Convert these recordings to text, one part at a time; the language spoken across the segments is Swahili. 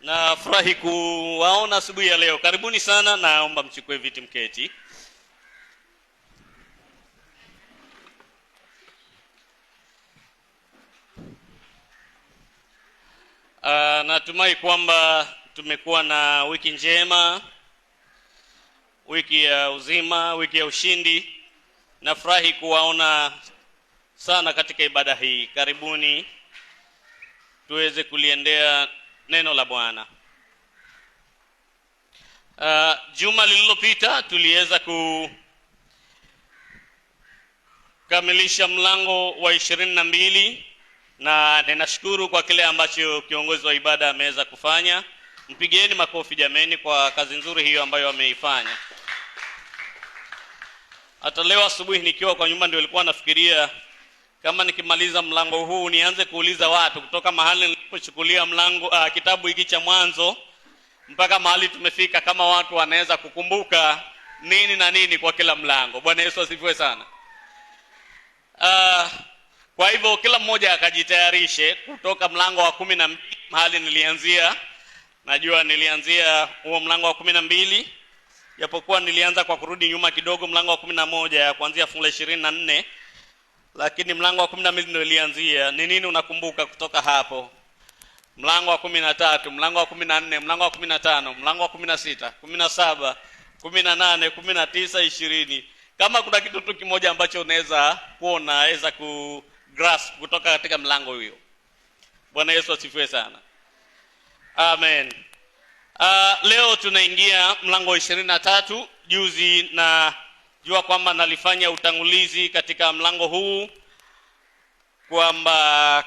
Nafurahi kuwaona asubuhi ya leo. Karibuni sana, naomba mchukue viti mketi. Natumai kwamba tumekuwa na wiki njema, wiki ya uzima, wiki ya ushindi. Nafurahi kuwaona sana katika ibada hii. Karibuni tuweze kuliendea neno la Bwana. Juma lililopita tuliweza kukamilisha mlango wa 22 na ninashukuru kwa kile ambacho kiongozi wa ibada ameweza kufanya. Mpigieni makofi jameni kwa kazi nzuri hiyo ambayo ameifanya. Hata leo asubuhi nikiwa kwa nyumba ndio nilikuwa nafikiria kama nikimaliza mlango huu nianze kuuliza watu kutoka mahali nilipochukulia kitabu hiki cha Mwanzo mpaka mahali tumefika, kama watu wanaweza kukumbuka nini na nini kwa kila mlango. Bwana Yesu asifiwe sana. Kwa hivyo kila mmoja akajitayarishe kutoka mlango wa 12 mahali nilianzia. Najua nilianzia huo mlango wa 12, japokuwa nilianza kwa kurudi nyuma kidogo mlango wa 11 kuanzia fungu la 24, lakini mlango wa 12 ndio nilianzia. Ni nini unakumbuka kutoka hapo? Mlango wa 13, mlango wa 14, mlango wa 15, mlango wa 16, 17, 18, 19, 20. Kama kuna kitu tu kimoja ambacho unaweza kuona, weza kugrasp kutoka katika mlango huo. Bwana Yesu asifiwe sana. Amen. Leo tunaingia mlango wa 23. Juzi na jua kwamba nalifanya utangulizi katika mlango huu kwamba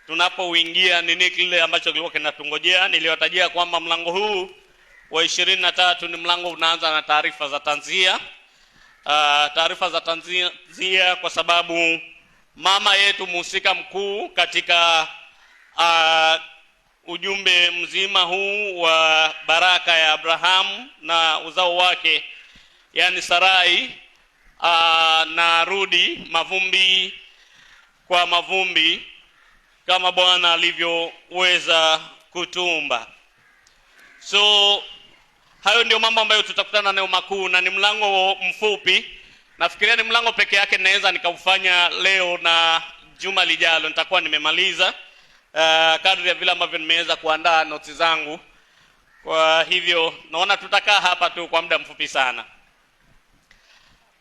tunapoingia nini kile ambacho kilikuwa kinatungojea. Niliwatajia kwamba mlango huu wa 23 ni mlango unaanza na taarifa za tanzia. Taarifa za tanzia kwa sababu mama yetu mhusika mkuu katika ujumbe mzima huu wa baraka ya Abrahamu na uzao wake, yani Sarai, na rudi mavumbi kwa mavumbi kama Bwana alivyoweza kutumba. So hayo ndio mambo ambayo tutakutana nayo makuu, na ni mlango mfupi. Nafikiria ni mlango peke yake naweza nikaufanya leo, na juma lijalo nitakuwa nimemaliza kadri ya vile ambavyo nimeweza kuandaa notes zangu. Kwa hivyo naona tutakaa hapa tu kwa muda mfupi sana.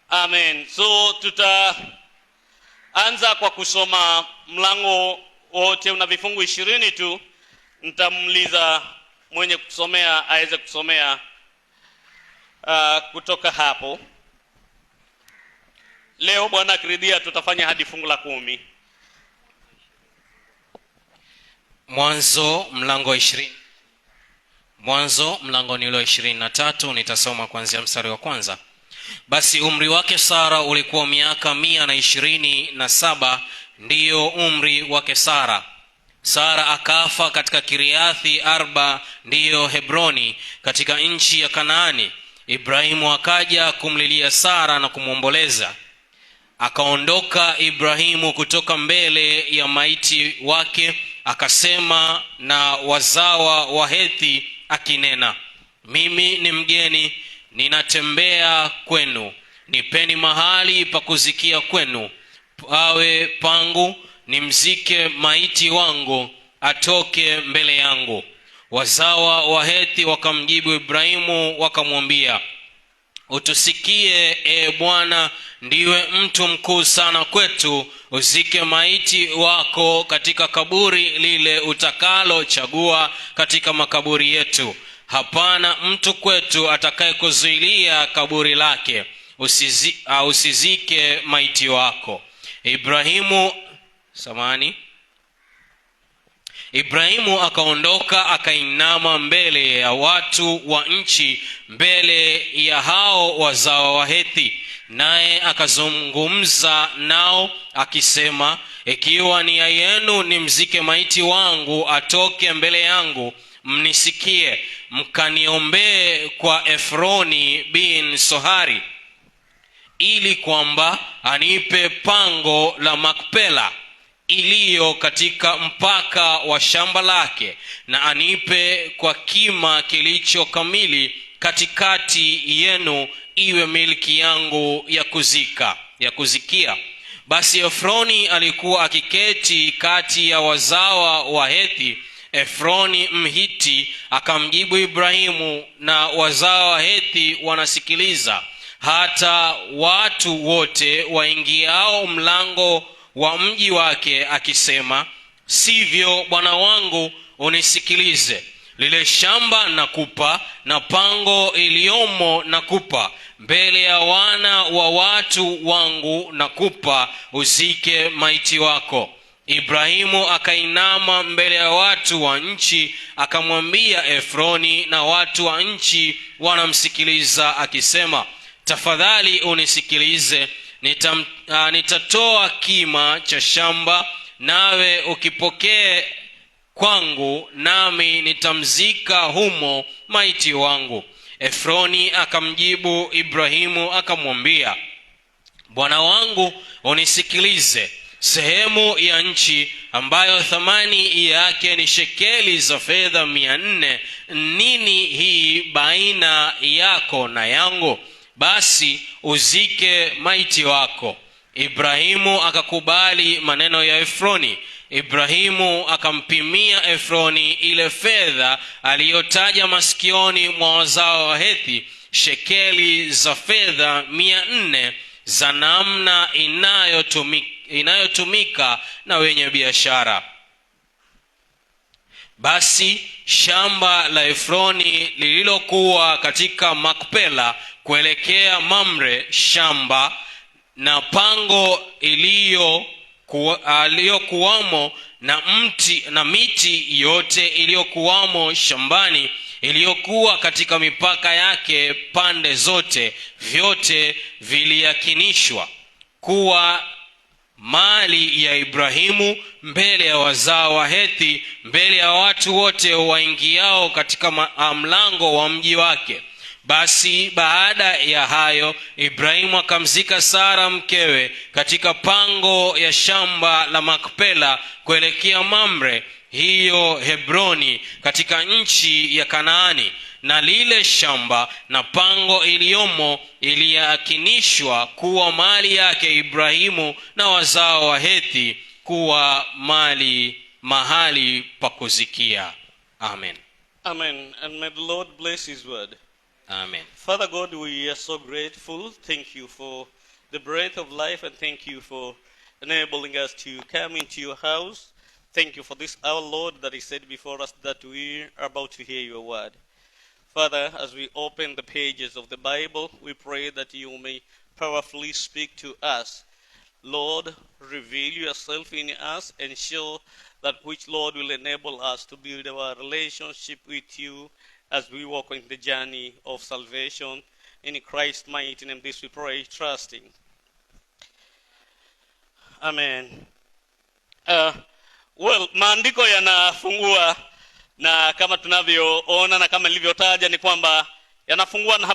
Amen. So tutaanza kwa kusoma mlango wote, una vifungu 20 tu. Nitamuuliza mwenye kusomea aweze kusomea kutoka hapo. Leo Bwana akiridhia tutafanya hadi fungu la 10. Mwanzo mlango 20. Mwanzo mlango ni ule 23, nitasoma kuanzia mstari wa kwanza. Basi umri wake Sara ulikuwa miaka 127, ndiyo umri wake Sara. Sara akafa katika Kiriathi Arba, ndiyo Hebroni, katika nchi ya Kanaani. Ibrahimu akaja kumlilia Sara na kumwomboleza. Akaondoka Ibrahimu kutoka mbele ya maiti wake, akasema na wazawa wa Hethi akinena, mimi ni mgeni, ninatembea kwenu, nipeni mahali pa kuzikia kwenu, pawe pangu, nimzike maiti wangu, atoke mbele yangu. Wazawa wa Hethi wakamjibu Ibrahimu wakamwambia, utusikie Bwana, ndiwe mtu mkuu sana kwetu, uzike maiti wako katika kaburi lile utakalo chagua katika makaburi yetu. Hapana mtu kwetu atakaye kuzuilia kaburi lake, usizike maiti wako. Ibrahimu akaondoka akainama mbele ya watu wa nchi, mbele ya hao wazao wa Hethi, naye akazungumza nao akisema, ikiwa nia yenu nimzike maiti wangu atoke mbele yangu, mnisikie, mkaniombee kwa Efroni bin Sohari, ili kwamba anipe pango la Makpela, iliyo katika mpaka wa shamba lake, na anipe kwa kima kilicho kamili katikati yenu, iwe milki yangu ya kuzikia. Basi Efroni alikuwa akiketi kati ya wazawa wa Hethi. Efroni Mhiti akamjibu Ibrahimu, na wazawa wa Hethi wanasikiliza, hata watu wote waingiao mlango wa mji wake, akisema, sivyo bwana wangu, unisikilize. Lile shamba nakupa, na pango iliyomo nakupa, mbele ya wana wa watu wangu nakupa, uzike maiti wako. Ibrahimu akainama mbele ya watu wa nchi, akamwambia Efroni, na watu wa nchi wanamsikiliza, akisema, tafadhali unisikilize. Nitatoa kima cha shamba, nawe ukipokee kwangu, nami nitamzika humo maiti wangu. Efroni akamjibu Ibrahimu akamwambia, bwana wangu, unisikilize. Sehemu ya nchi ambayo thamani yake ni shekeli za fedha 400 nini hii baina yako na yangu? Basi uzike maiti wako. Ibrahimu akakubali maneno ya Efroni. Ibrahimu akampimia Efroni ile fedha aliyotaja masikioni mwa wazao wa Hethi, shekeli za fedha 400 za namna inayotumika na wenye biashara. Basi shamba la Efroni lililokuwa katika Makpela kuelekea Mamre, shamba na pango iliyokuwamo na miti yote iliyokuwamo shambani, iliyokuwa katika mipaka yake pande zote, vyote viliyakinishwa kuwa mali ya Ibrahimu mbele ya wazao wa Hethi, mbele ya watu wote waingiao katika mlango wa mji wake. Basi baada ya hayo, Ibrahimu akamzika Sara mkewe katika pango ya shamba la Makpela kuelekea Mamre, hiyo Hebroni, katika nchi ya Kanaani. Na lile shamba na pango iliyomo iliyakinishwa kuwa mali yake Ibrahimu na wazao wa Hethi, kuwa mahali pa kuzikia. Amen. Amen. And may the Lord bless his word. Amen. Father God, we are so grateful. Thank you for the breath of life, and thank you for enabling us to come into your house. Thank you for this our Lord that is set before us, that we are about to hear your word. Father, as we open the pages of the Bible, we pray that you may powerfully speak to us. Lord, reveal yourself in us and show that which, Lord, will enable us to build our relationship with you as we walk in the journey of salvation. In Christ's mighty name, this we pray, trusting. Amen. Maandiko yanafungua, na kama tunavyoona na kama nilivyotaja ni kwamba yanafungua na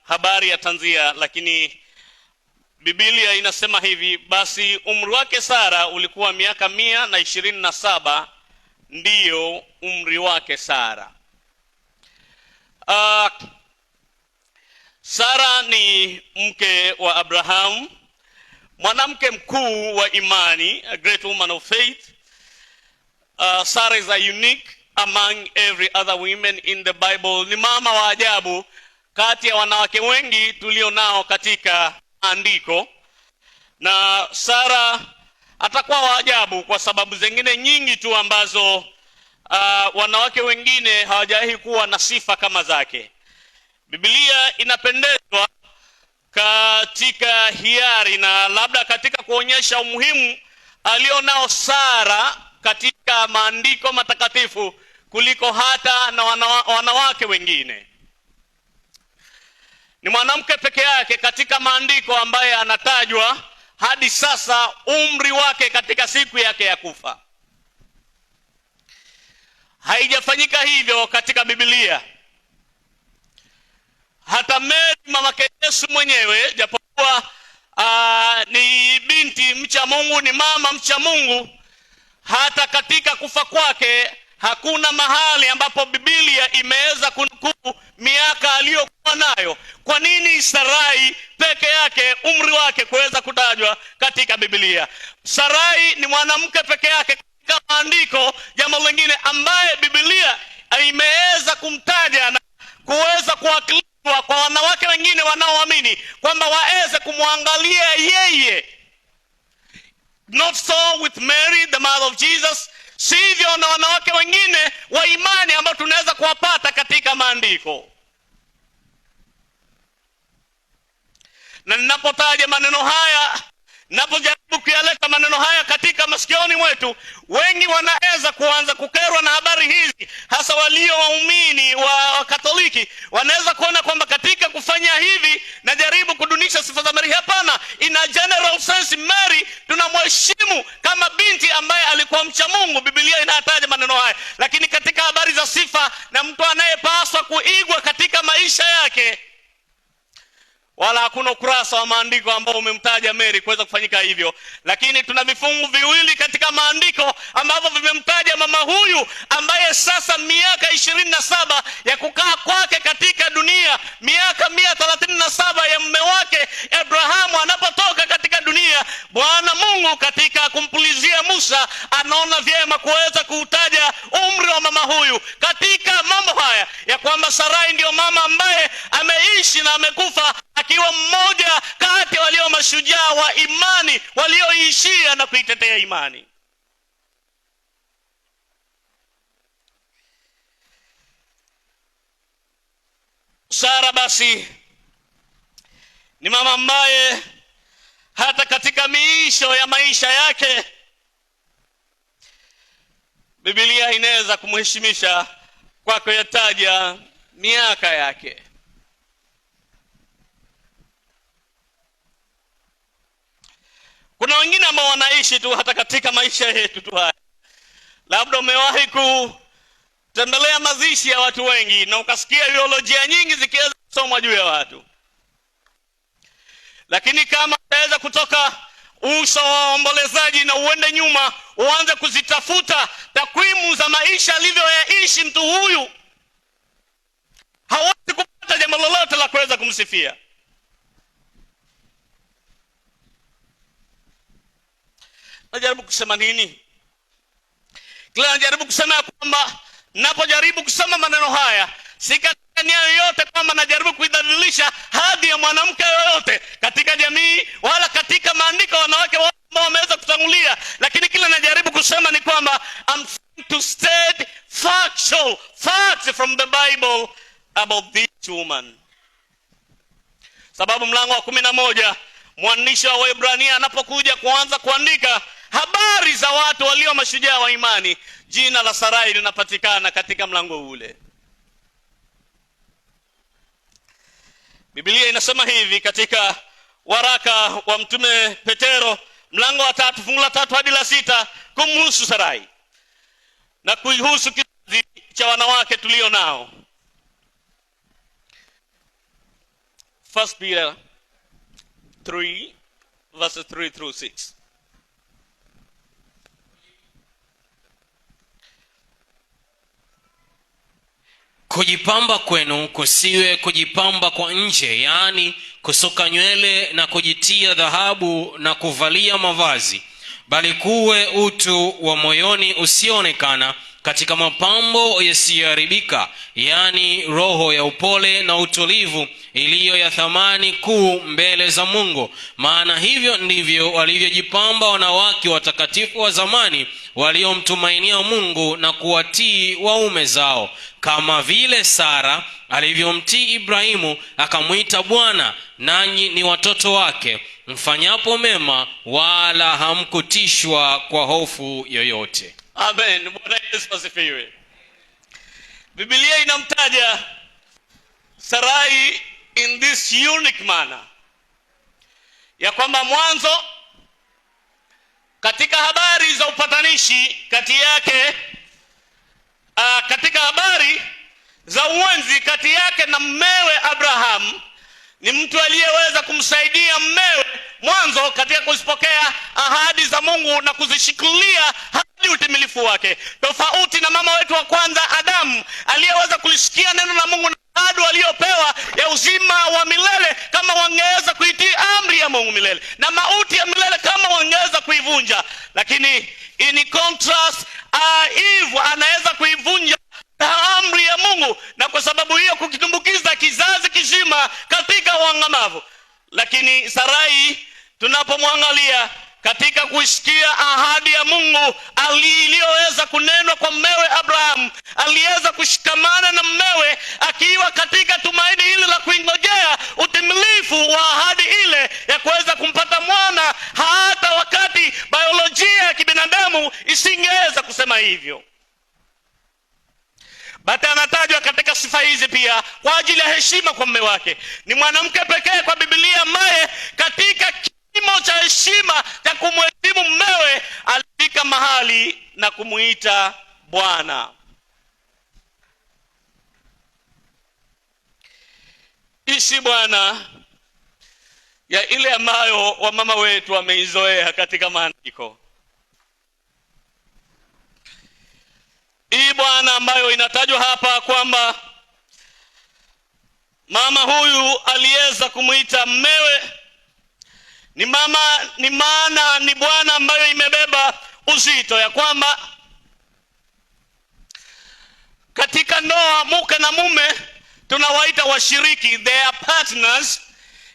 habari ya tanzia, lakini Biblia inasema hivi: basi umri wake Sara ulikuwa miaka 127, ndiyo umri wake Sara. Sara ni mke wa Abraham, mwanamke mkuu wa imani, a great woman of faith. Sarah is a unique among every other women in the Bible. Ni mama wa ajabu kati ya wanawake wengi tulio nao katika andiko. Na Sarah atakuwa wa ajabu kwa sababu zingine nyingi tu ambazo wanawake wengine hawajawahi kuwa na sifa kama zake. Biblia inapendezwa katika hiari na labda katika kuonyesha umuhimu alionao Sara katika maandiko matakatifu kuliko hata na wanawake wengine. Ni mwanamke peke yake katika maandiko ambaye anatajwa hadi sasa umri wake katika siku yake ya kufa. Haijafanyika hivyo katika Biblia. Hata Mary mamake Yesu mwenyewe, japokuwa ni binti mcha mcha Mungu, ni mama mcha Mungu. Hata katika kufa kwake hakuna mahali ambapo Biblia imeweza kunukuu miaka aliyokuwa nayo. Kwa nini Sarai peke yake umri wake kuweza kutajwa katika Biblia? Sarai ni mwanamke peke yake katika maandiko, jambo lingine ambaye Biblia imeweza kumtaja na kuweza kuwakilishwa kwa wanawake wengine wanaoamini kwamba waweze kumwangalia yeye. Not so with Mary, the mother of Jesus. Sivyo na wanawake wengine wa imani ambao tunaweza kuwapata katika maandiko. Na ninapotaja maneno haya, ninapojaribu kuyaleta maneno haya katika masikioni mwetu, wengi wanaweza kuanza kukerwa na habari hizi, hasa walio waumini wa Katoliki. Wanaweza kuona kwamba katika kufanya hivi najaribu kudunisha sifa za Mary. Hapana, in a general sense Mary tunamheshimu kama binti ambaye alikuwa mcha Mungu. Biblia inataja maneno haya, lakini katika habari za sifa na mtu anayepaswa kuigwa katika maisha yake, wala hakuna ukurasa wa maandiko ambao umemtaja Mary kuweza kufanyika hivyo. Lakini tuna vifungu viwili katika maandiko ambavyo vimemtaja mama huyu ambaye sasa miaka 27 ya kukaa kwake katika dunia, miaka 137 ya mume wake Abrahamu anapotoka katika dunia, Bwana Mungu katika kumpulizia Musa anaona vyema kuweza kuutaja umri wa mama huyu katika mambo haya ya kwamba Sarai ndio mama ambaye ameishi na amekufa akiwa mmoja kati walio mashujaa wa imani walioishia na kuitetea imani. Sara basi ni mama ambaye hata katika miisho ya maisha yake Biblia inaweza kumheshimisha kwa kuyataja miaka yake. Kuna wengine ambao wanaishi tu hata katika maisha yetu tu haya. Labda umewahi kutembelea mazishi ya watu wengi na ukasikia biolojia nyingi zikiweza kusomwa juu ya watu. Lakini kama utaweza kutoka uso wa waombolezaji na uende nyuma uanze kuzitafuta takwimu za maisha alivyoyaishi mtu huyu, hawezi kupata jambo lolote la kuweza kumsifia. Najaribu kusema nini? Kila najaribu kusema kwamba napojaribu kusema maneno haya si katika nia yoyote kwamba najaribu kuidhalilisha hadhi ya mwanamke yoyote katika jamii wala katika maandiko wanawake ambao wameweza kutangulia, lakini kila najaribu kusema ni kwamba I'm trying to state factual facts from the Bible about this woman. Sababu mlango wa 11 mwandishi wa Waebrania anapokuja kuanza kuandika habari za watu walio mashujaa wa imani, jina la Sarai linapatikana katika mlango ule. Biblia inasema hivi katika waraka wa mtume Petero mlango wa 3 fungu la 3 hadi la 6 kumhusu Sarai na kuihusu kizazi cha wanawake tulio nao. 1 Peter 3 verses 3 through 6. Kujipamba kwenu kusiwe kujipamba kwa nje, yaani kusuka nywele na kujitia dhahabu na kuvalia mavazi, bali kuwe utu wa moyoni usioonekana katika mapambo yasiyoharibika, yaani roho ya upole na utulivu iliyo ya thamani kuu mbele za Mungu. Maana hivyo ndivyo walivyojipamba wanawake watakatifu wa zamani waliomtumainia Mungu na kuwatii waume zao, kama vile Sara alivyomtii Ibrahimu akamwita Bwana, nanyi ni watoto wake, mfanyapo mema wala hamkutishwa kwa hofu yoyote. Amen. Bwana Yesu asifiwe. Biblia inamtaja Sarai in this unique manner, ya kwamba mwanzo katika habari za upatanishi kati yake katika habari za uwenzi kati yake na mmewe Abraham, ni mtu aliyeweza kumsaidia mmewe mwanzo nayo katika kuzipokea ahadi za Mungu na kuzishikilia hadi utimilifu wake, tofauti na mama wetu wa kwanza Adamu aliyeweza kulisikia neno la Mungu na ahadi aliyopewa ya uzima wa milele kama wangeweza kuitii amri ya Mungu milele, na mauti ya milele kama wangeweza kuivunja. Lakini in contrast, Eve anaweza kuivunja amri ya Mungu, na kwa sababu hiyo kukitumbukiza kizazi kizima katika uangamivu. Lakini Sarai, tunapomwangalia katika kuisikia ahadi ya Mungu iliyoweza kunenwa kwa mmewe Abraham, aliweza kushikamana na mmewe akiwa katika tumaini hili la kuingojea utimilifu wa ahadi ile ya kuweza kumpata mwana, hata wakati biolojia ya kibinadamu isingeweza kusema hivyo. Bata anatajwa katika sifa hizi pia kwa ajili ya heshima kwa mume wake. Ni mwanamke pekee kwa Biblia ambaye katika kimo cha heshima cha kumheshimu mumewe alifika mahali na kumuita Bwana. Ishi Bwana ya ile ambayo wamama wetu wameizoea katika maandiko. Hii Bwana ambayo inatajwa hapa kwamba mama huyu aliweza kumuita mmewe, ni maana ni Bwana ambayo imebeba uzito ya kwamba katika ndoa mke na mume tunawaita washiriki, they are partners,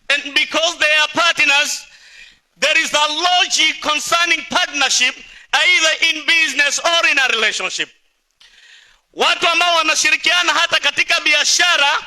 and because they are partners there is a logic concerning partnership either in business or in a relationship. Watu ambao wanashirikiana hata katika biashara,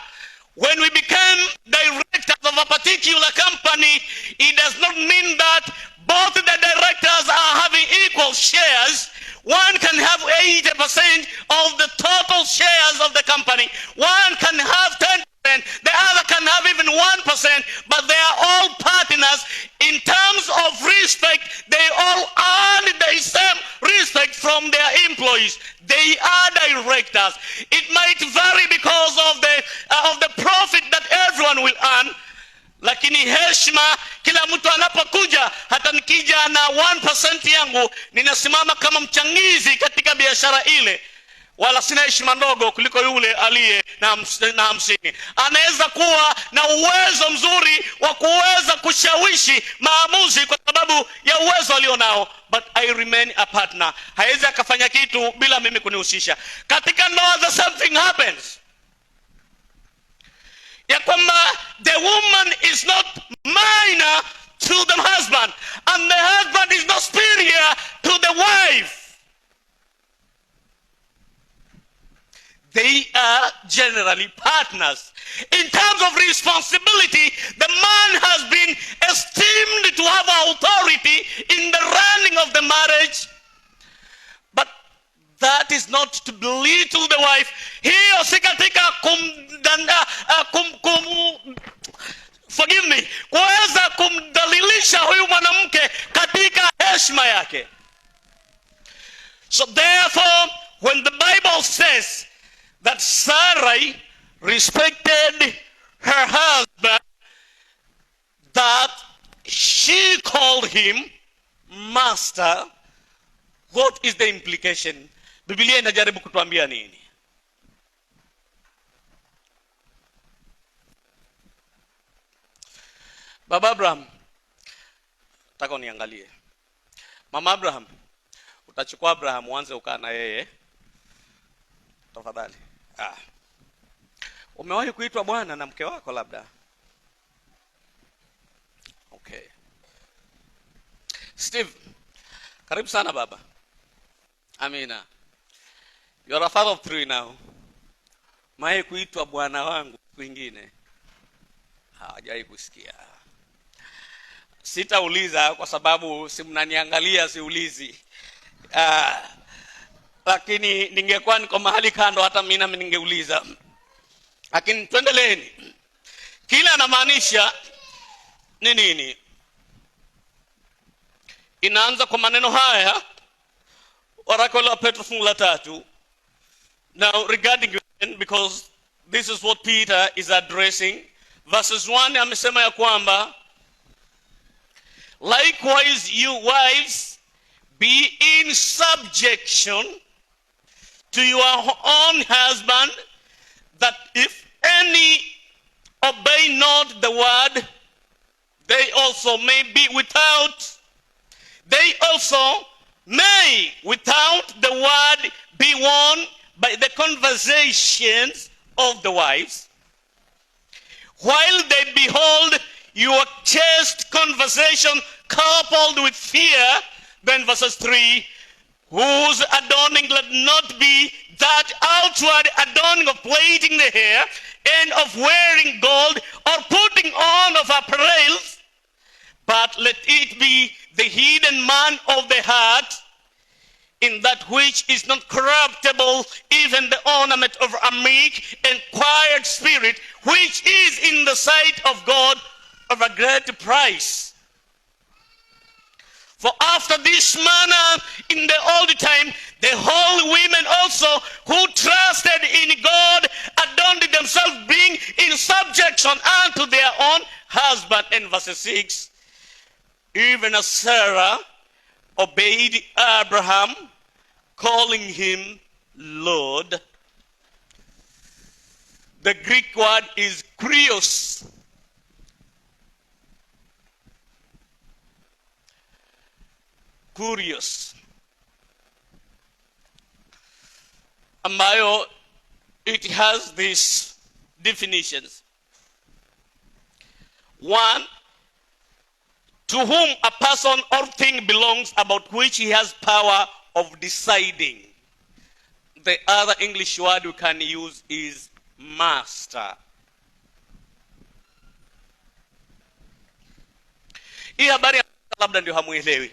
when we become directors of a particular company, it does not mean that both the directors are having equal shares. One can have 80% of the total shares of the company. One can have 10%, the other can have even 1%, but they are all partners. In terms of respect, they all earn the same respect from their employees. They are directors. It might vary because of the profit that everyone will earn. Lakini heshima, kila mtu anapokuja, hata nikija na 1% yangu, ninasimama kama mchangizi katika biashara ile, wala sina heshima ndogo kuliko yule aliye na 50. Anaweza kuwa na uwezo mzuri wa kuweza kushawishi maamuzi kwa sababu ya uwezo alionao, but I remain a partner. Hawezi akafanya kitu bila mimi kunihusisha. Katika ndoa the same thing happens. Ya kwamba the woman is not minor to the husband, and the husband is not superior to the wife. They are generally partners. In terms of responsibility, the man has been esteemed to have authority in the running of the marriage, but that is not to belittle the wife. Hiyo si katika kuweza kumdhalilisha huyu mwanamke katika heshima yake. So therefore, when the Bible says that Sarai respected her husband, that she called him master, what is the implication? Biblia inajaribu kutuambia nini? Baba Abraham, nataka uniangalie. Mama Abraham, utachukua Abraham uanze ukaa na yeye tafadhali. Umewahi kuitwa bwana na mke wako labda? Okay. Steve, karibu sana baba. Amina. You are a father of 3 now. Mae kuitwa bwana wangu kwingine? Hajai kusikia. Sitauliza kwa sababu si mnaniangalia, siulizi. Lakini ningekuwa niko mahali kando, hata mimi nami ningeuliza. Lakini tuendeleeni. Kila anamaanisha ni nini? Inaanza kwa maneno haya, waraka wa Petro fungu la 3. Now regarding women, because this is what Peter is addressing. Verses 1 amesema ya kwamba Likewise, you wives, be in subjection to your own husband, that if any obey not the word, they also may without the word be won by the conversations of the wives, while they behold your chaste conversation coupled with fear. Then verses 3, whose adorning let not be that outward adorning of plaiting the hair and of wearing gold or putting on of apparels, but let it be the hidden man of the heart, in that which is not corruptible, even the ornament of a meek and quiet spirit, which is in the sight of God of a great price. For after this manner in the old time, the holy women also who trusted in God adorned themselves, being in subjection unto their own husband. And verse 6, even as Sarah obeyed Abraham, calling him Lord. The Greek word is kurios. Kurios, ambayo it has these definitions. 1, to whom a person or thing belongs, about which he has power of deciding. The other English word we can use is master. Hii habari ya labda ndio hamuelewi.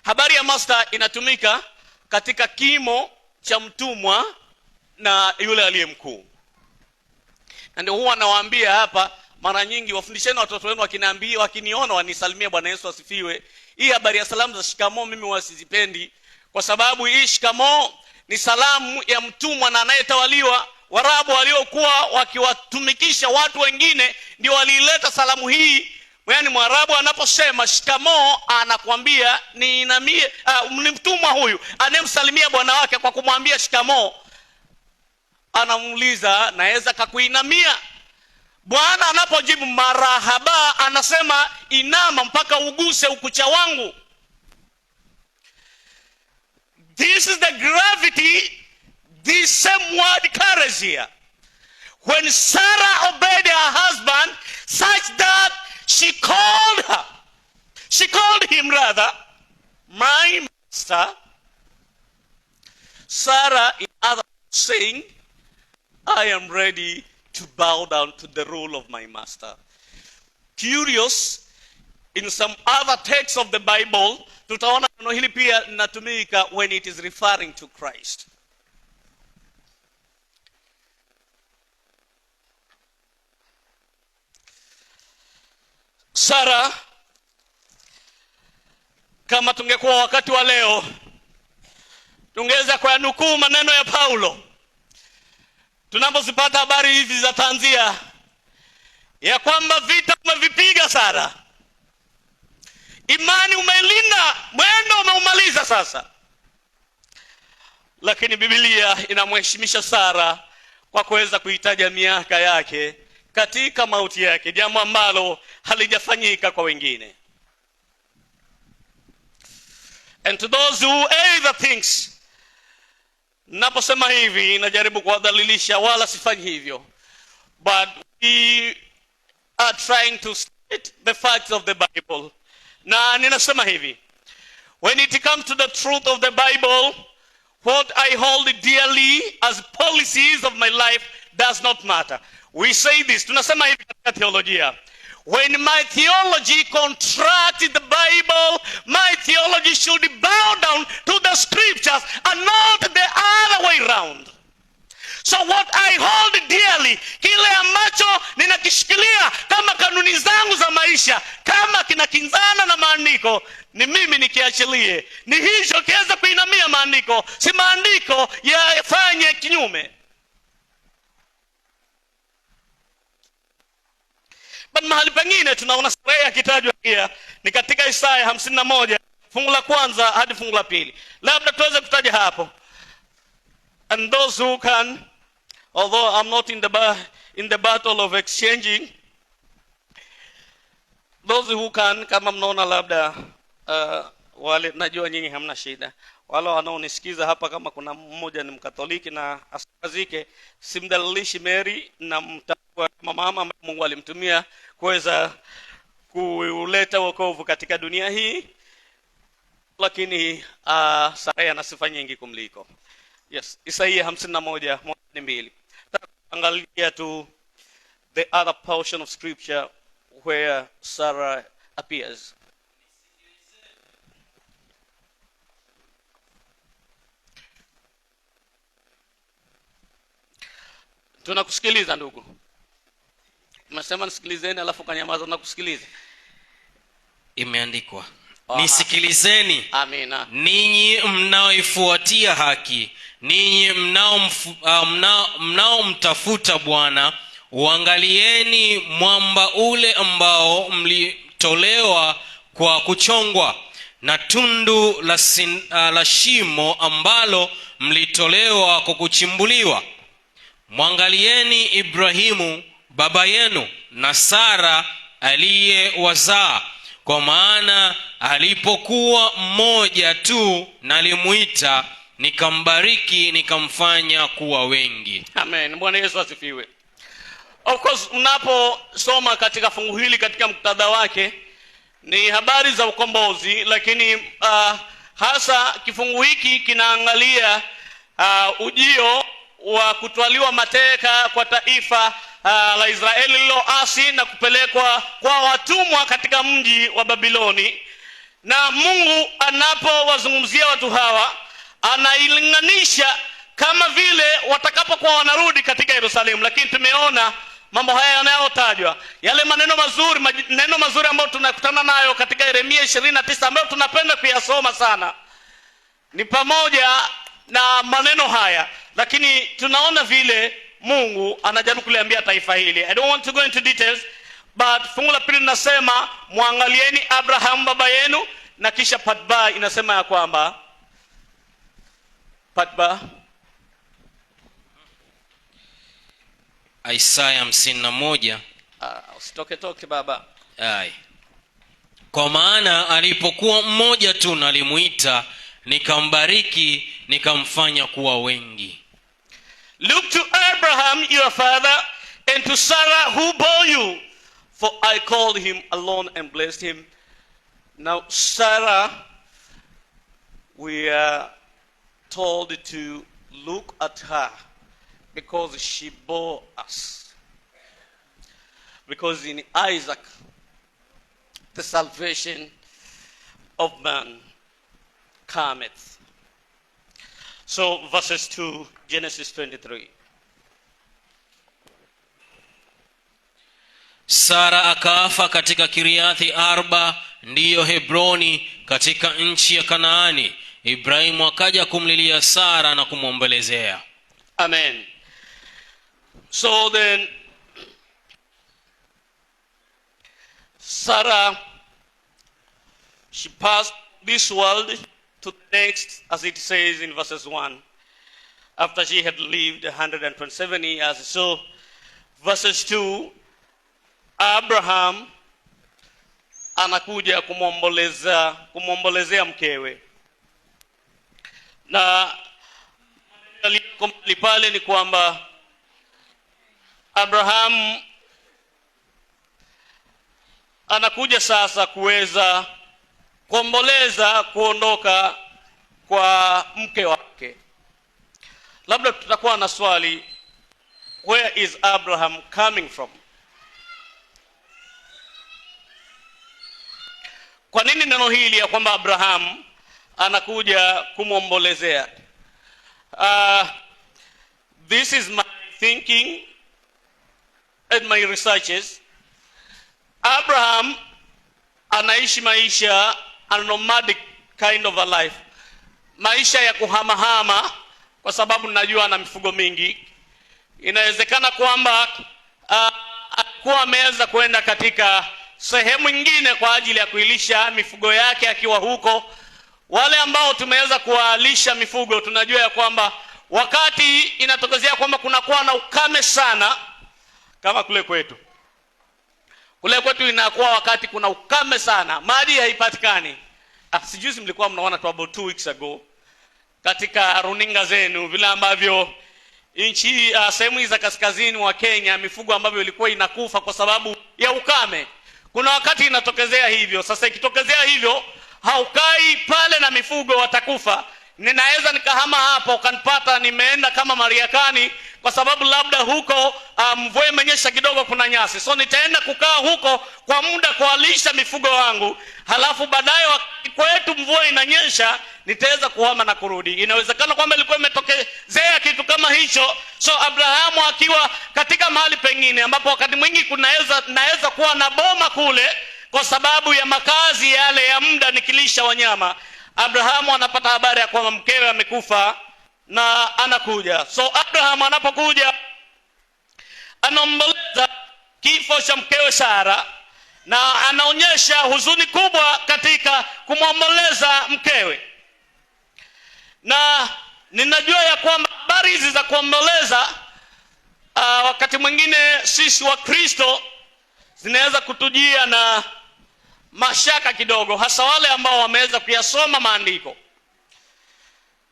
Habari ya master inatumika katika kimo cha mtumwa na yule aliye mkuu. Na ndio huwa nawaambia hapa mara nyingi, wafundisheni watoto wenu wakiniona wanisalimie Bwana Yesu asifiwe. Hii habari ya salamu za shikamoo mimi wasizipendi, kwa sababu hii shikamoo ni salamu ya mtumwa na anayetawaliwa. Warabu waliokuwa wakiwatumikisha watu wengine ndio waliileta salamu hii. Yaani Mwarabu anaposema shikamoo, anakuambia ni mtumwa huyu anemsalimia bwana wake kwa kumwambia shikamoo, anamuuliza naweza kakuinamia? Bwana anapojibu marahaba, anasema inama mpaka uguse ukucha wangu. This is the gravity this same word carries here. When Sarah obeyed her husband such that she called him my master, Sarah in other words saying, I am ready to bow down to the rule of my master. Curious, in some other texts of the Bible, tutaona neno hili pia linatumika when it is referring to Christ. Sarah, kama tungekuwa wakati wa leo, tungeweza kwa nukuu maneno ya Paulo tunapozipata habari hizi za tanzia ya kwamba vita umevipiga Sara, imani umeilinda, mwendo umeumaliza sasa. Lakini Biblia inamheshimisha Sara kwa kuweza kuitaja miaka yake katika mauti yake, jambo ambalo halijafanyika kwa wengine. And to those who either thinks, naposema hivi najaribu kuwadhalilisha, wala sifanyi hivyo, but we are trying to state the facts of the Bible. Na ninasema hivi, when it comes to the truth of the Bible, what I hold dearly as policies of my life does not matter. We say this, tunasema hivi katika theolojia, when my theology contracts the Bible, my theology should bow down to the scriptures and not the other way around. So what I hold dearly, kile ambacho ninakishikilia kama kanuni zangu za maisha, kama kinakinzana na maandiko, ni mimi nikiachilie. Ni hicho kiweza kuinamia maandiko, si maandiko yafanye kinyume. But mahali pengine tunaona Sarai akitajwa pia ni katika Isaya 51 fungu la kwanza hadi fungu la pili. Labda tuweze kutaja hapo. And those who can, although I'm not in the battle of exchanging, those who can, kama mnaona labda wale, najua nyinyi hamna shida, wale wanaonisikiza hapa, kama kuna mmoja ni Mkatoliki na asikazike, simdalilishi Mary na mtambua mama ambaye Mungu alimtumia kuweza kuleta wokovu katika dunia hii, lakini Sarai ana sifa nyingi kumliko. Yes, Isaiah 51:1-2. Angalia tu the other portion of scripture where Sarah appears. Tunakusikiliza ndugu. Umesema nisikilizeni alafu kanyamaza, nakusikiliza. Imeandikwa, nisikilizeni, amina, ninyi mnaoifuatia haki, ninyi mnaomtafuta Bwana, uangalieni mwamba ule ambao mlitolewa kwa kuchongwa, na tundu la shimo ambalo mlitolewa kwa kuchimbuliwa. Mwangalieni Ibrahimu baba yenu na Sara aliyewazaa, kwa maana alipokuwa mmoja tu nalimuita, nikambariki, nikamfanya kuwa wengi. Amen. Bwana Yesu asifiwe. Of course, mnaposoma katika fungu hili katika muktadha wake ni habari za ukombozi, lakini hasa kifungu hiki kinaangalia ujio wa kutwaliwa mateka kwa taifa la Israeli lililoasi na kupelekwa kwa watumwa katika mji wa Babiloni. Na Mungu anapowazungumzia watu hawa anailinganisha kama vile watakapokuwa wanarudi katika Yerusalemu. Lakini tumeona mambo haya yanayotajwa, yale maneno mazuri ambayo tunakutana nayo katika Yeremia 29 ambayo tunapenda kuyasoma sana, ni pamoja na maneno haya. Lakini tunaona vile Mungu anajaribu kuliambia taifa hili. I don't want to go into details, but fungu la pili linasema muangalieni Abraham baba yenu, na kisha patba inasema ya kwamba patba Isaya 51. Usitoke baba. Kwa maana alipokuwa mmoja tu nalimuita, nikambariki, nikamfanya kuwa wengi. Look to Abraham your father, and to Sarah who bore you, for I called him alone and blessed him. Now Sarah, we are told to look at her because she bore us. Because in Isaac, the salvation of man cometh. So verses 2, Genesis 23. Sara akafa katika Kiriathi Arba, ndiyo Hebroni, katika nchi ya Kanaani. Ibrahimu akaja kumlilia Sara na kumwombolezea. Amen. So then Sarah, she passed this world to the next, as it says in verses 1, after she had lived 127 years. So verses 2, Abraham anakuja kumwombolezea mkewe, na pale ni kwamba Abraham anakuja sasa kuweza kuomboleza kuondoka kwa mke wake. Labda tutakuwa na swali, where is Abraham coming from? Kwa nini neno hili ya kwamba Abraham anakuja kumwombolezea? This is my thinking and my researches. Abraham anaishi maisha, a nomadic kind of a life, maisha ya kuhamahama, kwa sababu najua ana mifugo mingi. Inawezekana kwamba kuwa ameweza kwenda katika sehemu nyingine kwa ajili ya kuilisha mifugo yake akiwa huko. Wale ambao tumeweza kuwalisha mifugo tunajua ya kwamba wakati inatokezea kwamba kunakuwa na ukame sana, kama kule kwetu inakuwa wakati kuna ukame sana, maji haipatikani. Sijuzi mlikuwa mnaona tu about 2 weeks ago katika runinga zenu vile ambavyo nchi sehemu za kaskazini wa Kenya mifugo ambavyo ilikuwa inakufa kwa sababu ya ukame. Kuna wakati inatokezea hivyo. Sasa ikitokezea hivyo, haukai pale na mifugo watakufa. Ninaweza nikahama hapa ukanipata nimeenda kama Mariakani kwa sababu labda huko mvua imenyesha kidogo, kuna nyasi, so nitaenda kukaa huko kwa muda kuwalisha mifugo wangu, halafu baadaye wakati kwetu mvua inanyesha nitaweza kuhama na kurudi. Inawezekana kwamba ilikuwa imetokezea kitu kama hicho. So Abrahamu akiwa katika mahali pengine ambapo wakati mwingi naweza kuwa na boma kule kwa sababu ya makazi yale ya muda nikilisha wanyama, Abrahamu anapata habari ya kwamba mkewe amekufa na anakuja. So Abrahamu anapokuja anaomboleza kifo cha mkewe Sara, na anaonyesha huzuni kubwa katika kumwomboleza mkewe. Na ninajua ya kwamba habari hizi za kuomboleza wakati mwingine sisi wa Kristo zinaweza kutujia na mashaka kidogo, hasa wale ambao wameweza kuyasoma maandiko,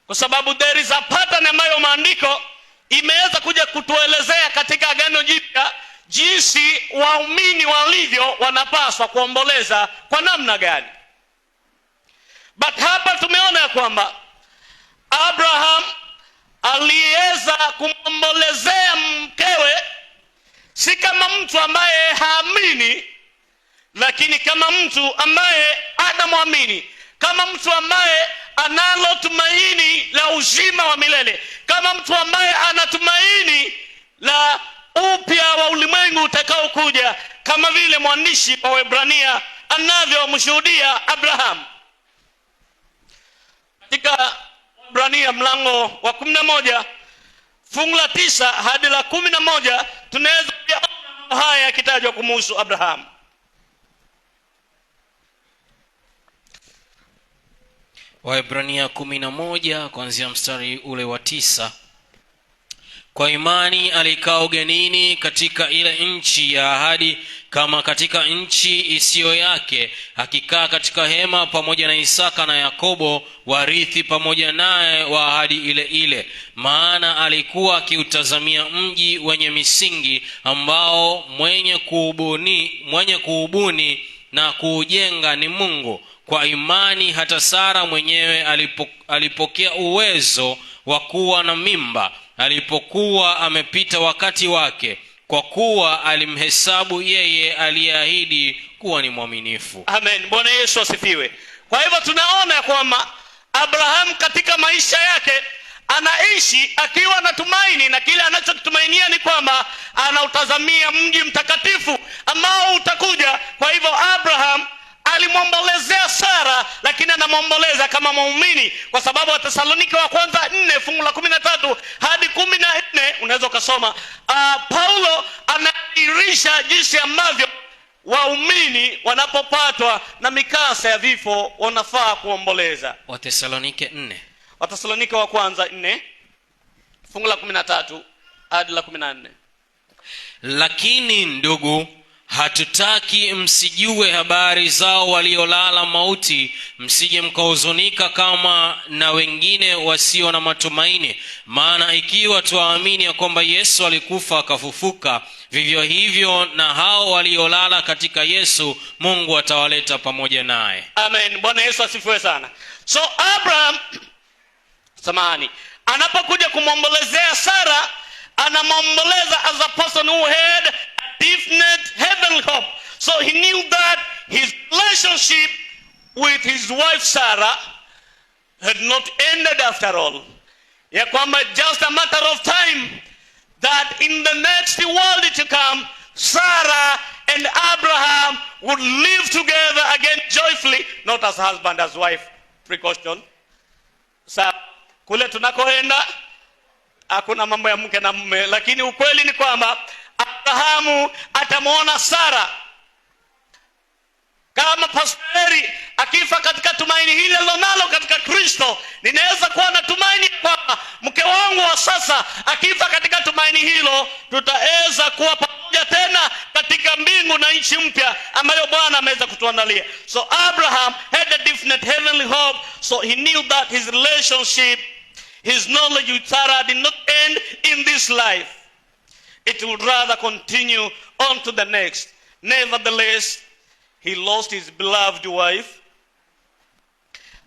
kwa sababu there is a pattern ambayo maandiko imeweza kuja kutuelezea katika Agano Jipya jinsi waumini walivyo wanapaswa kuomboleza kwa namna gani. But hapa tumeona ya kwamba Abraham aliweza kumombolezea mkewe si kama mtu ambaye haamini, lakini kama mtu ambaye anamwamini, kama mtu ambaye analo tumaini la uzima wa milele, kama mtu ambaye anatumaini la upya wa ulimwengu utakao kuja, kama vile mwandishi wa Waebrania anavyomshuhudia Abraham. Katika Waebrania mlango wa 11 fungu la 9 hadi la 11 tunaweza kuona haya yakitajwa kumhusu Abraham. Waebrania 11 kuanzia mstari ule wa 9. Kwa imani alikaa ugenini katika ile nchi ya ahadi, kama katika nchi isiyo yake, akikaa katika hema pamoja na Isaka na Yakobo, warithi pamoja naye wa ahadi ile ile. Maana alikuwa akiutazamia mji wenye misingi, ambao mwenye kuubuni na kuujenga ni Mungu. Kwa imani hata Sara mwenyewe alipokea uwezo wa kuwa na mimba alipokuwa amepita wakati wake, kwa kuwa alimhesabu yeye aliyeahidi kuwa ni mwaminifu. Amen. Bwana Yesu asifiwe. Kwa hivyo tunaona kwamba Abraham katika maisha yake anaishi akiwa na tumaini, na kile anachokitumainia ni kwamba anautazamia mji mtakatifu ambao utakuja. Kwa hivyo Abraham alimwombolezea Sara, lakini anamwomboleza kama muumini, kwa sababu Wathesalonike wa kwanza 4 fungu la 13 hadi 14 unaweza ukasoma. Paulo anadhihirisha jinsi ambavyo waumini wanapopatwa na mikasa ya vifo wanafaa kuomboleza. Wathesalonike 4. Wathesalonike wa kwanza 4 fungu la 13 hadi la 14. Lakini ndugu, hatutaki msijue habari zao waliolala mauti, msije mkahuzunika kama na wengine wasio na matumaini. Maana ikiwa tuamini ya kwamba Yesu alikufa akafufuka, vivyo hivyo na hao waliolala katika Yesu Mungu atawaleta pamoja naye. Amen. Bwana Yesu asifiwe sana. So Abraham anapokuja kumwombolezea Sara, anamwomboleza as a person who had definite heavenly hope. So he knew that his relationship with his wife Sarah had not ended after all. Ya kwamba just a matter of time that in the next world to come, Sarah and Abraham would live together again joyfully, not as husband as wife. Precaution. Sa kule tunakoenda hakuna mambo ya mke na mume, lakini ukweli ni kwamba Abrahamu atamwona Sara. Kama Pastori akifa katika tumaini hili alilonalo katika Kristo, ninaweza kuwa na tumaini kwamba mke wangu wa sasa akifa katika tumaini hilo, tutaweza kuwa pamoja tena katika mbingu na nchi mpya ambayo Bwana ameweza kutuandalia. So Abraham had a definite heavenly hope, so he knew that his relationship, his knowledge with Sarah did not end in this life. It would rather continue on to the next. Nevertheless, he lost his beloved wife,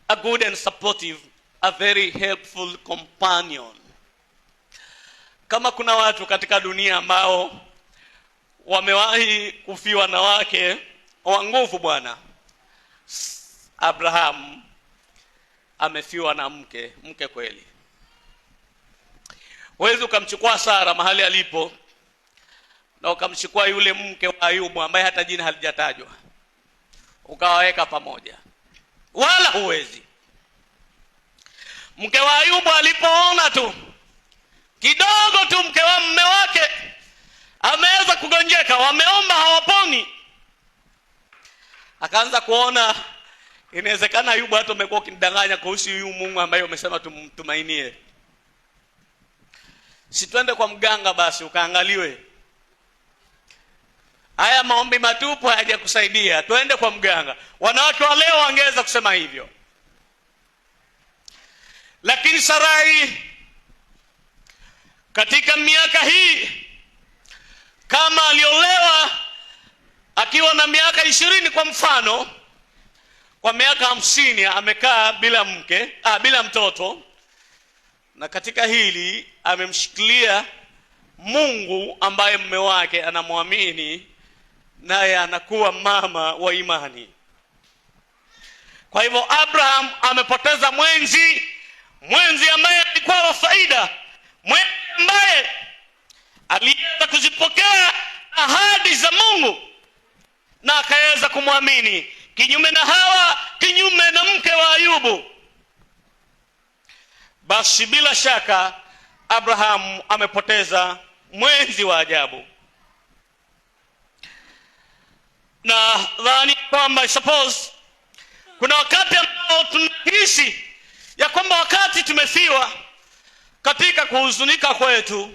a good and supportive, a very helpful companion. Kama kuna watu katika dunia ambao wamewahi kufiwa na wake wa nguvu bwana, Abraham amefiwa na mke kweli. Huwezi ukamchukua Sara mahali alipo na ukamchukua yule mke wa Ayubu ambaye hata jina halijatajwa ukawaweka pamoja, wala huwezi. Mke wa Ayubu alipoona tu kidogo tu mke wa mume wake ameweza kugonjeka, wameomba hawaponi, akaanza kuona inawezekana Ayubu hata umekuwa ukimdanganya kuhusu huyu Mungu ambaye umesema tumtumainie. Si twende kwa mganga basi ukaangaliwe. Haya maombi matupu hayajakusaidia, twende kwa mganga. Wanawake wa leo wangeweza kusema hivyo. Lakini Sarai katika miaka hii, kama aliolewa akiwa na miaka 20 kwa mfano, kwa miaka 50 amekaa bila mtoto, na katika hili amemshikilia Mungu ambaye mume wake anamwamini, naye anakuwa mama wa imani. Kwa hivyo Abraham amepoteza mwenzi ambaye alikuwa wa faida, mwenzi ambaye aliweza kuzipokea ahadi za Mungu na akaweza kumwamini, kinyume na Hawa, kinyume na mke wa Ayubu. Basi bila shaka Abraham amepoteza mwenzi wa ajabu. Na dhani kwamba suppose kuna wakati ambao tunahisi ya kwamba wakati tumefiwa katika kuhuzunika kwetu,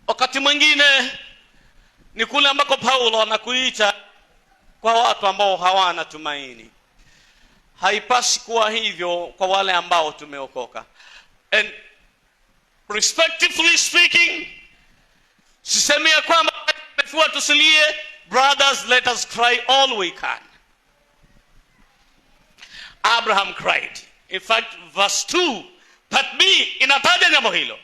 wakati mwingine ni kule ambako Paulo anakuita kwa watu ambao hawana tumaini. Haipasi kuwa hivyo kwa wale ambao tumeokoka. And respectively speaking, sisemi ya kwamba tumefiwa tusilie. Brothers, let us cry all we can. Abraham cried. In fact, verse 2 part B inataja jambo hilo,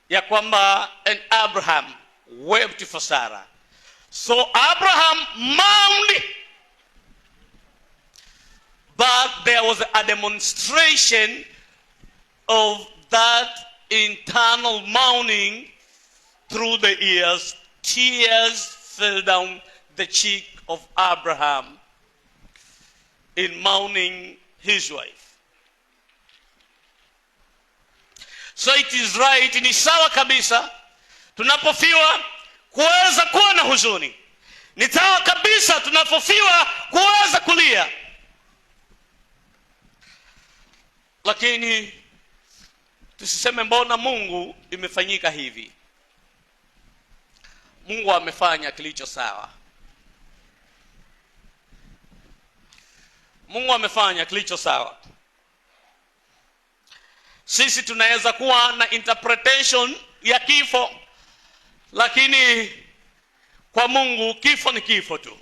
ya kwamba and Abraham wept for Sarah. So Abraham mourned, but there was a demonstration of that internal mourning through the years. Tears fell down the cheek of Abraham in mourning his wife. So it is right, ni sawa kabisa tunapofiwa kuweza kuwa na huzuni. Ni sawa kabisa tunapofiwa kuweza kulia. Lakini tusiseme mbona Mungu imefanyika hivi. Mungu amefanya kilicho sawa. Mungu amefanya kilicho sawa. Sisi tunaweza kuwa na interpretation ya kifo, lakini kwa Mungu kifo ni kifo tu.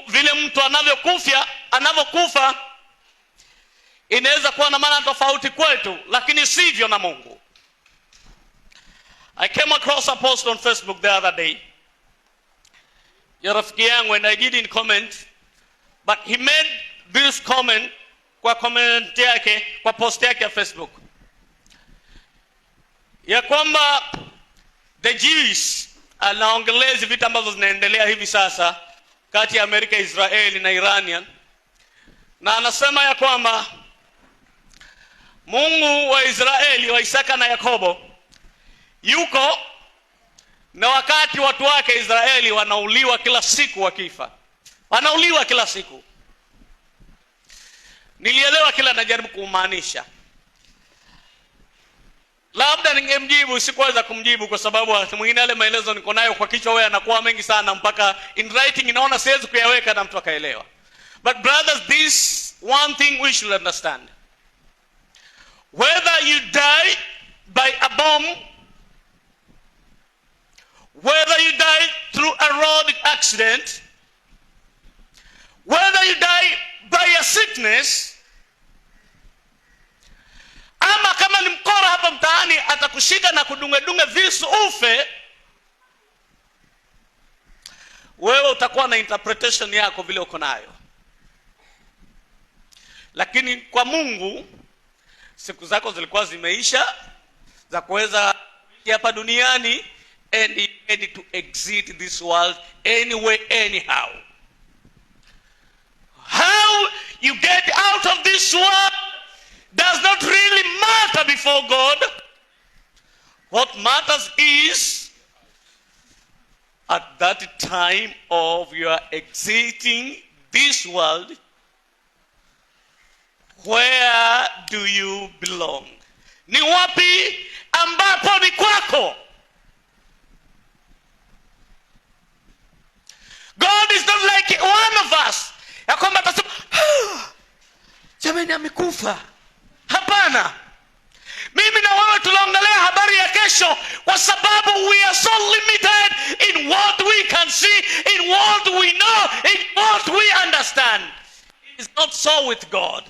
Vile mtu anavyokufa inaweza kuwa na maana tofauti kwetu, lakini sivyo na Mungu. I came across a post on Facebook the other day ya rafiki yangu, and I didn't comment, but he made this comment kwa comment yake, kwa post yake ya Facebook, ya kwamba the Jews, anaongelea vita ambazo zinaendelea hivi sasa kati ya Amerika, Israeli na Iranian, na anasema ya kwamba Mungu wa Israeli, wa Isaka na Yakobo yuko, na wakati watu wake Israeli wanauliwa kila siku wakifa. Wanauliwa kila siku. Nilielewa kila najaribu kumaanisha. Labda ningemjibu, sikuweza kumjibu kwa sababu wakati mwingine yale maelezo niko nayo kwa kichwa wewe anakuwa mengi sana mpaka in writing inaona siwezi kuyaweka na mtu akaelewa. But brothers, this one thing we should understand. Whether you die by a bomb, whether you die through a road accident, whether you die by a sickness, ama kama ni mkora hapa mtaani atakushika na kudunga visu ufe, wewe utakuwa na interpretation yako vile uko nayo. Lakini kwa Mungu siku zako zilikuwa zimeisha za kuweza hapa duniani, and he had to exit this world anyway anyhow. How you get out of this world does not really matter before God. What matters is at that time of your exiting this world, where do you belong? Ni wapi ambapo ni kwako? God is not like one of us, ya kwamba atasema jamani amekufa. Hapana. Mimi na wewe tunaongelea habari ya kesho kwa sababu we are so limited in what we can see, in what we know, in what we understand. It is not so with God.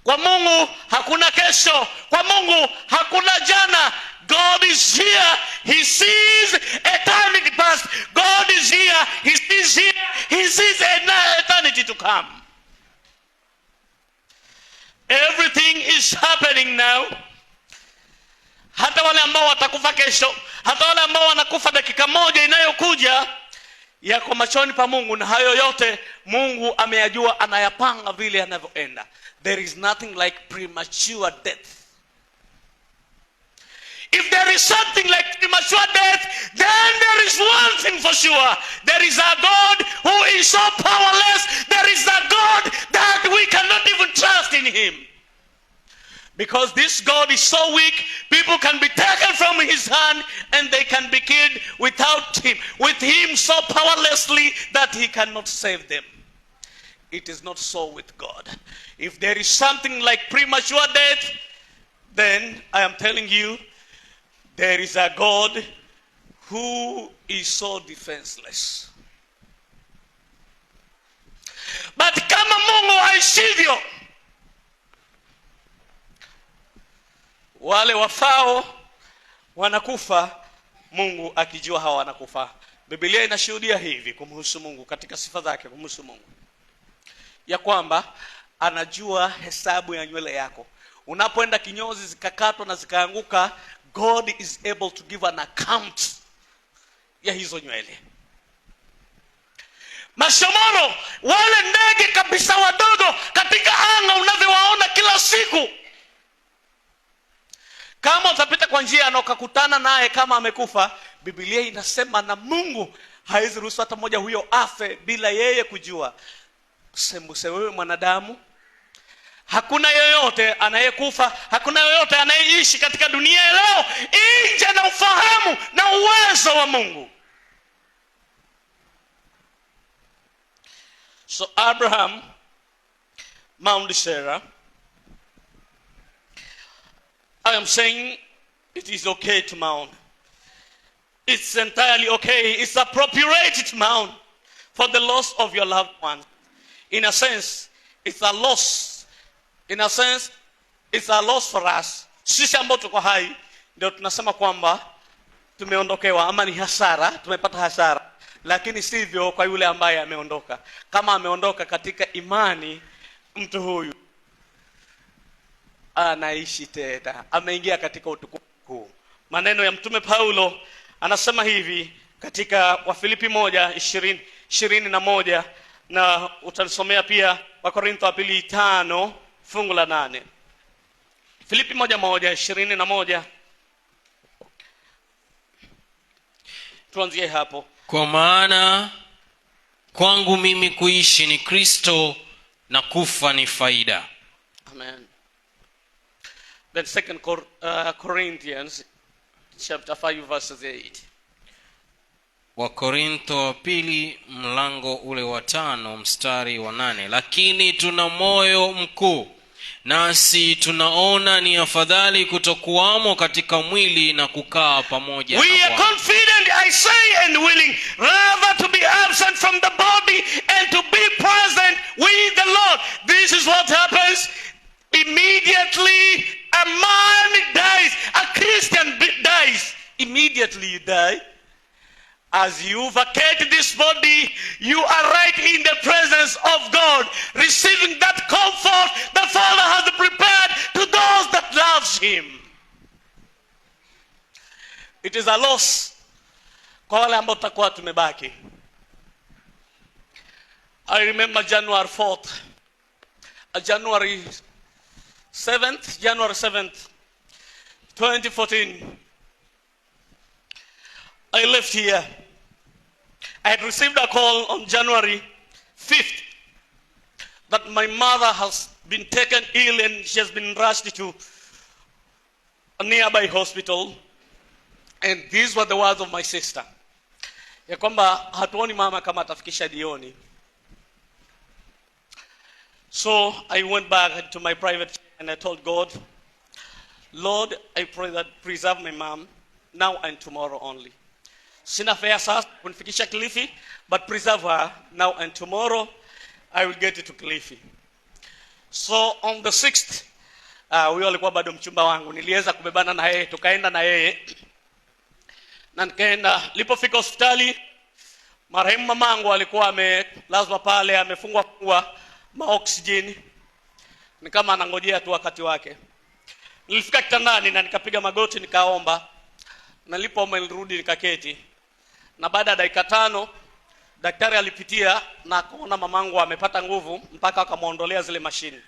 Kwa Mungu hakuna kesho. Kwa Mungu hakuna jana. God is here. He sees eternity past. God is here. He sees here. He sees eternity to come. Everything is happening now. Hata wale ambao watakufa kesho, hata wale ambao wanakufa dakika moja inayokuja, yako machoni pa Mungu, na hayo yote Mungu ameyajua, anayapanga vile yanavyoenda. There is nothing like premature death. If there is something like premature death, then there is one thing for sure. There is a God who is so powerless. There is a God that we cannot even trust in him. Because this God is so weak, people can be taken from his hand and they can be killed without him. With him so powerlessly that he cannot save them. It is not so with God. If there is something like premature death, then I am telling you, there is a God who is so defenseless. But kama Mungu haishivyo, wale wafao wanakufa, Mungu akijua hawa wanakufa. Biblia inashuhudia hivi kumhusu Mungu, katika sifa zake kumhusu Mungu, ya kwamba anajua hesabu ya nywele yako. Unapoenda kinyozi zikakatwa na zikaanguka, God is able to give an account ya hizo nywele. Mashomoro, wale ndege kabisa wadogo katika anga unavyowaona kila siku, kama utapita kwa njia na ukakutana naye kama amekufa, Biblia inasema na Mungu hawezi ruhusu hata mmoja huyo afe bila yeye kujua. Sembuse wewe mwanadamu, hakuna yoyote anayekufa, hakuna yoyote anayeishi katika dunia leo nje na ufahamu na uwezo wa Mungu. So Abraham married Sarah. I am saying it is okay to mourn. It's entirely okay. It's appropriate to mourn for the loss of your loved one. In a sense, it's a loss. In a sense, it's a loss for us. Sisi ambao tuko hai ndio tunasema kwamba tumeondokewa, ama ni hasara, tumepata hasara. Lakini sivyo kwa yule ambaye ameondoka. Kama ameondoka katika imani, mtu huyu anaishi tena, ameingia katika utukufu. Maneno ya Mtume Paulo anasema hivi katika Wafilipi 1:21, na utalisomea pia Wakorintho wa pili 5 fungu la 8. Filipi 1:21. Tuanzie hapo. Kwa maana kwangu mimi kuishi ni Kristo na kufa ni faida. Amen. Then 2 Corinthians chapter 5 verses 8. Wakorintho wa pili mlango ule wa 5 mstari wa 8. Lakini tuna moyo mkuu, nasi tunaona ni afadhali kutokuwamo katika mwili na kukaa pamoja We na are Bwana. confident, I say, and willing rather to be absent from the body and to be present with the Lord. This is what happens immediately a man dies, a Christian dies. Immediately you die. As you vacate this body, you are right in the presence of God, receiving that comfort the Father has prepared to those that loves Him. It is a loss kwa wale ambao tutakuwa tumebaki. I remember January 4th, January 7th, 2014. I left here. I had received a call on January 5th that my mother has been taken ill and she has been rushed to a nearby hospital. And these were the words of my sister. Ya kwamba hatuoni mama kama atafikisha jioni. So I went back to my private and I told God, Lord, I pray that preserve my mom now and tomorrow only. Sina fare sasa kunifikisha Kilifi, but preserve her now and tomorrow I will get to Kilifi. So on the 6th, huyo alikuwa bado mchumba wangu, niliweza kubebana na yeye, tukaenda na yeye. Na nikaenda, nilipofika hospitali, marehemu mamangu alikuwa amelazwa pale, amefungwa kwa maoksijeni. Ni kama anangojea tu wakati wake. Nilifika kitandani na nikapiga magoti nikaomba. Nilipoomba nilirudi nikaketi. Na baada ya dakika 5 daktari alipitia na akaona mamangu amepata nguvu mpaka akamuondolea zile mashini.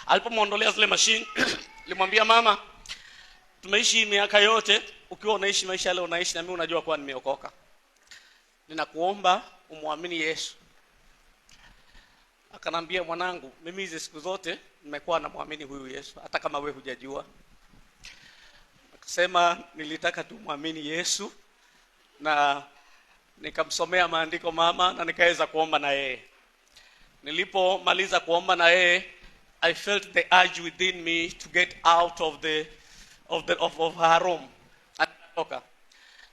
Alipomuondolea zile mashini, nilimwambia mama, tumeishi miaka yote, ukiwa unaishi maisha yale unaishi na mimi unajua kuwa nimeokoka. Ninakuomba umwamini Yesu. Akanambia, mwanangu, mimi hizi siku zote nimekuwa namwamini huyu Yesu hata kama wewe hujajua. Akasema nilitaka tu muamini Yesu na nikamsomea maandiko mama na nikaweza kuomba na yeye. Nilipomaliza kuomba na yeye, I felt the urge within me to get out of her room. Akatoka.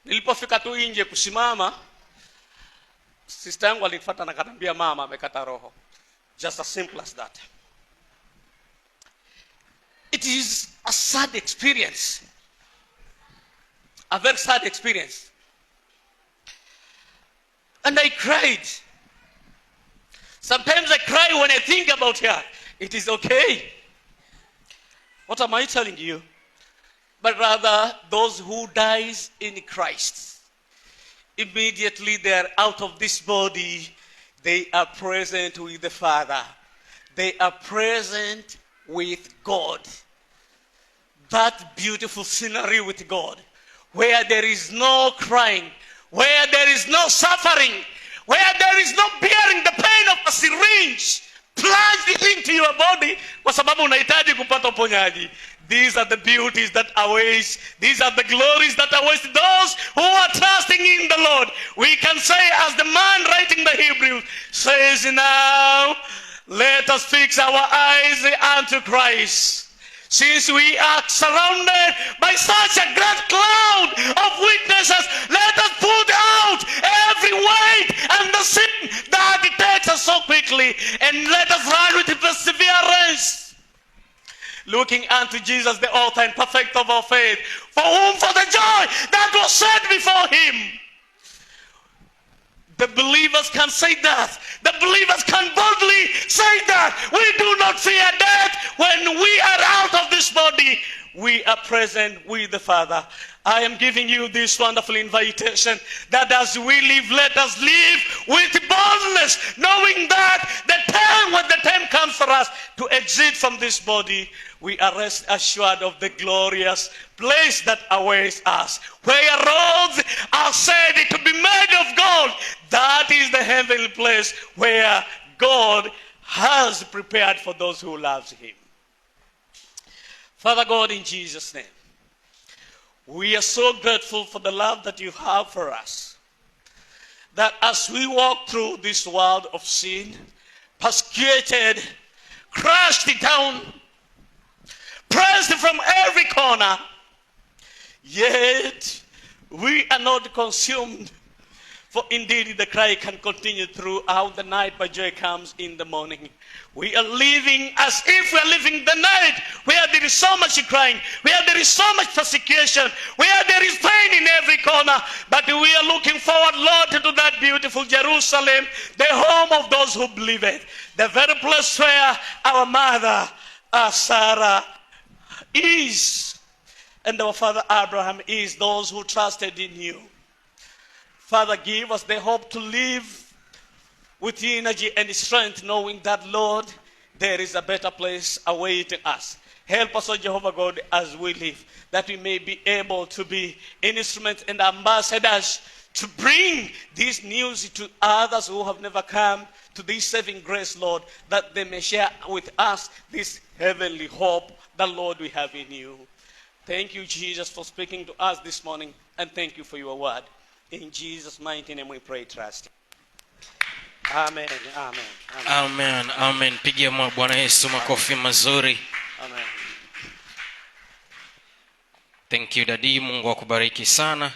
Nilipofika tu nje kusimama, sister yangu alinifuata na akaniambia, mama amekata roho. Just as simple as that. It is a sad experience. A very sad experience. And I cried. Sometimes I cry when I think about her. It is okay. What am I telling you? But rather, those who dies in Christ, immediately they are out of this body, they are present with the Father. They are present with God. That beautiful scenery with God, where there is no crying, where there is no suffering, where there is no bearing the pain of a syringe plunged into your body kwa sababu unahitaji kupata uponyaji. These are the beauties that awaits. These are the glories that awaits those who are trusting in the Lord. We can say, as the man writing the Hebrews says, now let us fix our eyes unto Christ. Since we are surrounded by such a great cloud of witnesses, let us put out every weight and the sin that it takes us so quickly, and let us run with perseverance, looking unto Jesus, the author and perfecter of our faith, for whom, for the joy that was set before him, the believers believers can say that. The believers can boldly say that. We do not fear death. When we are out of this body, we are present with the Father. I am giving you this wonderful invitation that as we live, let us live with boldness, knowing that when the time comes for us to exit from this body, we are rest assured of the glorious place that awaits us, where roads are said to be made of gold. That is the heavenly place where God has prepared for those who love him. Father God, in Jesus' name, we are so grateful for the love that you have for us, that as we walk through this world of sin, persecuted, crushed down, pressed from every corner, yet we are not consumed. For indeed the cry can continue throughout the night, but joy comes in the morning. We are living as if we are living the night, where there is so much crying, where there is so much persecution, where there is pain in every corner. But we are looking forward, Lord, to that beautiful Jerusalem, the home of those who believe it, the very place where our mother Sarah is, and our father Abraham is, those who trusted in you. Father, give us the hope to live with energy and strength, knowing that, Lord, there is a better place awaiting us. Help us, O Jehovah God, as we live, that we may be able to be instruments and ambassadors to bring this news to others who have never come to this saving grace, Lord, that they may share with us this heavenly hope that, Lord, we have in you. Thank you, Jesus, for speaking to us this morning, and thank you for your word. In Jesus' mighty name we pray, trust. Amen. Amen. Amen. Amen. Pigia Bwana Yesu makofi mazuri. Amen. Thank you, Daddy. Mungu akubariki sana.